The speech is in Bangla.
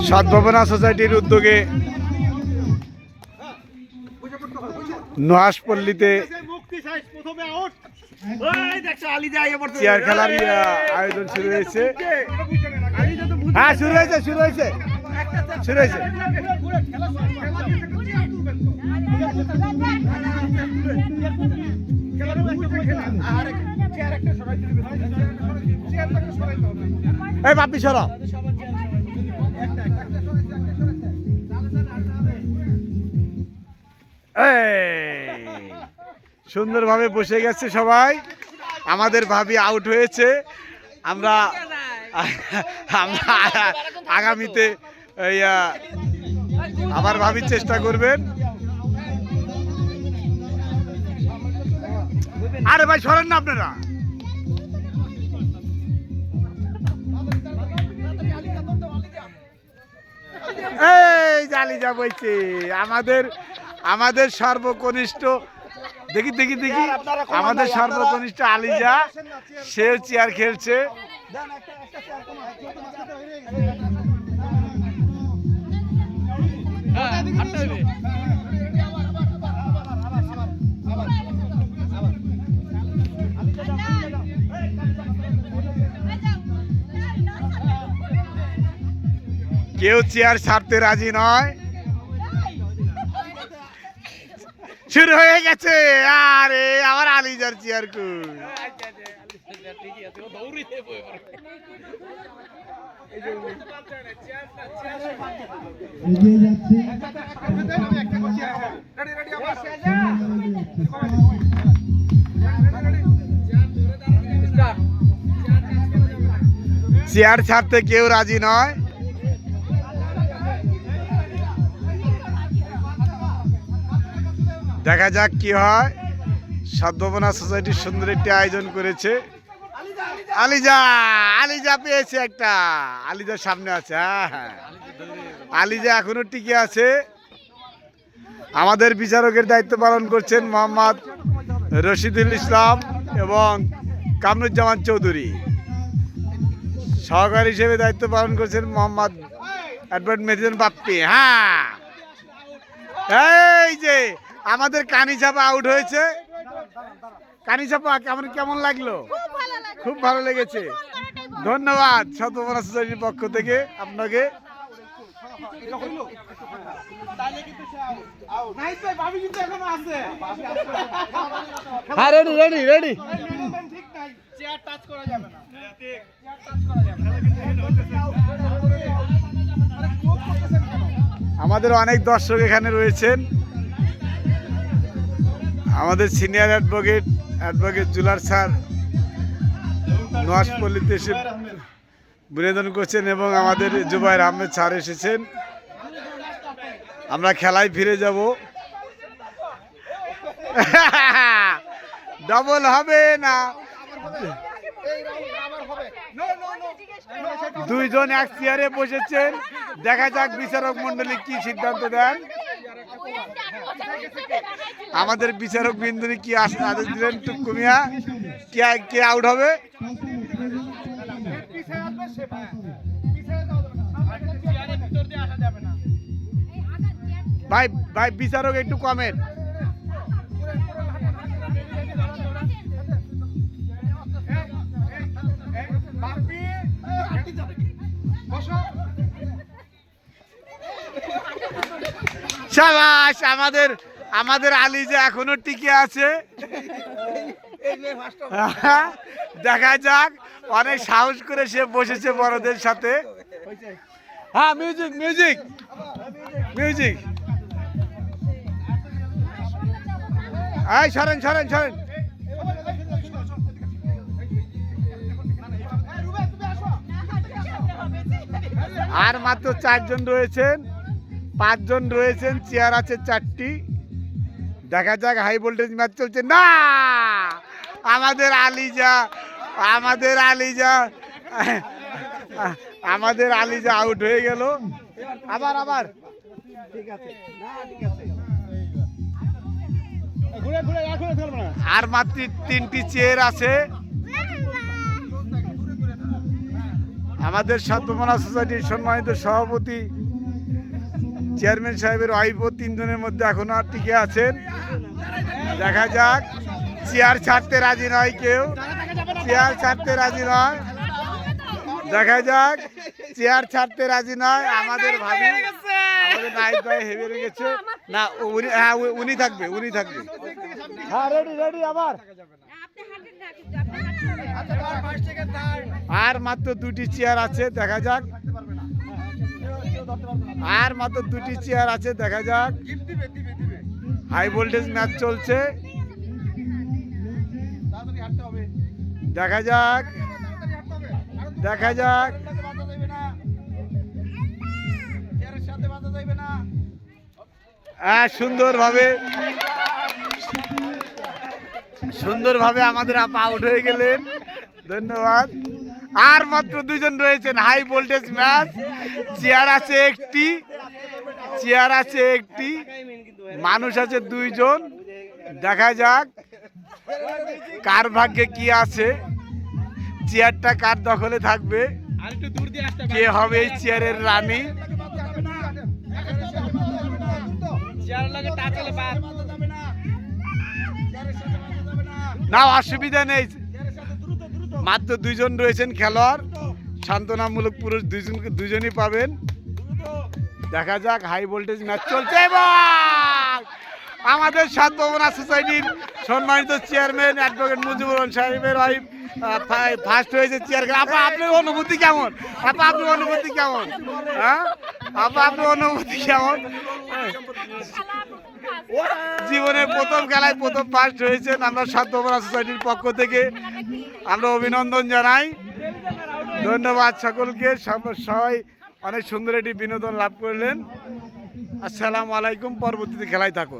সদ্ভাবনা সোসাইটির উদ্যোগে নুহাশপল্লীতে চেয়ার খেলার আয়োজন শুরু হয়েছে। হ্যাঁ, শুরু হয়েছে। এই বাপি সরা সুন্দরভাবে বসে গেছে সবাই। আমাদের ভাবি আউট হয়েছে। আমরা আগামীতে আবার ভাবির চেষ্টা করবেন। আরে ভাই সরেন না আপনারা। এই জালি যা বইছে আমাদের সর্বকনিষ্ঠ দেখি আমাদের সর্বকনিষ্ঠ আলিজা, সেও চেয়ার খেলছে। কেউ চেয়ার ছাড়তে রাজি নয়। শুরু হয়ে গেছে। আরে আমার আলিজার চেয়ার চেয়ার ছাড়তে কেউ রাজি নয়। দেখা যাক কি হয়। সদ্ভাবনা সোসাইটির সুন্দর একটি আয়োজন করেছে। আলিজা পেয়েছে একটা। আলিজার সামনে আছে। হ্যাঁ, আলিজা এখনো টিকে আছে। আমাদের বিচারকের দায়িত্ব পালন করছেন মোহাম্মদ রশিদুল ইসলাম এবং কামরুজ্জামান চৌধুরী। সহকারী হিসেবে দায়িত্ব পালন করছেন মোহাম্মদ অ্যাডভোকেট মেহেদী বাপ্পি। হ্যাঁ, এই যে আমাদের কানিচাপা আউট হয়েছে। কানিচাপা কেমন লাগলো? খুব ভালো লেগেছে। ধন্যবাদ সদ্ভাবনা সোসাইটির পক্ষ থেকে আপনাকে। হ্যাঁ, রেডি। আমাদের অনেক দর্শক এখানে রয়েছেন। আমাদের সিনিয়র অ্যাডভোকেট জুলার স্যার নুহাশপল্লীতে এসে বিনোদন করছেন এবং আমাদের জুবাইর আহমেদ স্যার এসেছেন। আমরা খেলায় ফিরে যাব। ডবল হবে না, দুইজন এক চেয়ারে বসেছেন। দেখা যাক বিচারক মন্ডলী কি সিদ্ধান্ত দেন। আমাদের বিচারক বিন্দুরি কি আদেশ দিলেন? টুকুমিয়া কে আউট হবে? ভাই বিচারক একটু কমেন্ট। শাবাশ, আমাদের আলিজা এখনো টিকে আছে। দেখা যাক, অনেক সাহস করে সে বসেছে বড়দের সাথে। হ্যাঁ, মিউজিক। এই সরেন। আর মাত্র 4 জন রয়েছেন, 5 জন রয়েছেন, চেয়ার আছে 4টি। দেখা যাক, হাই ভোল্টেজ ম্যাচ চলছে না। আমাদের আলিজা আউট হয়ে গেল। আবার ঠিক আছে। আর মাত্র 3টি চেয়ার আছে। আমাদের সাধ্যমনা সোসাইটির সম্মানিত সভাপতি চেয়ারম্যান সাহেবের ওয়াইফও 3 জনের মধ্যে এখনো আর টিকে আছেন। দেখা যাক, চেয়ার ছাড়তে রাজি নয় কেউ, চেয়ার ছাড়তে রাজি নয়। দেখা যাক, চেয়ার ছাড়তে রাজি নয় আমাদের ভাবি, আমাদের নাইট ভাই হেভে গেছে না। উনি থাকবে, উনি থাকবে। হ্যাঁ, রেডি রেডি আবার। আর মাত্র 2টি চেয়ার আছে, দেখা যাক। আর মাত্র 2টি চেয়ার আছে, দেখা যাক। হাই ভোল্টেজ ম্যাচ চলছে, দেখা যাক, দেখা যাক। হ্যাঁ, সুন্দরভাবে সুন্দরভাবে আমাদের আপা আউট হয়ে গেলেন, ধন্যবাদ। আর মাত্র 2 জন রয়েছেন। হাই ভোল্টেজ ম্যাচ, চেয়ার আছে একটি, চেয়ার আছে একটি, মানুষ আছে 2 জন। দেখা যাক কার ভাগ্যে কি আছে, চেয়ারটা কার দখলে থাকবে, কে হবে এই চেয়ারের রানী। না, অসুবিধা নেই, মাত্র 2 জন রয়েছেন খেলোয়াড়, সান্ত্বনামূলক পুরুষ 2জনই পাবেন। দেখা যাক, হাই ভোল্টেজ ম্যাচ চলছে এবং আমাদের সাধ্যমনা সোসাইটির সম্মানিত চেয়ারম্যান অ্যাডভোকেট মুজিবুর রহমান সাহেবের ওয়াইফ ফার্স্ট হয়েছে চেয়ার। আপা, আপনার অনুভূতি কেমন? আপা, আপনার অনুভূতি কেমন? হ্যাঁ আপা, আপনার অনুভূতি কেমন? জীবনের প্রথম খেলায় প্রথম ফার্স্ট হয়েছেন। আমরা সাধ্যমনা সোসাইটির পক্ষ থেকে আমরা অভিনন্দন জানাই, ধন্যবাদ সকলকে। সবাই অনেক সুন্দর একটি বিনোদন লাভ করলেন। আসসালামু আলাইকুম। পরবর্তীতে খেলায় থাকুন।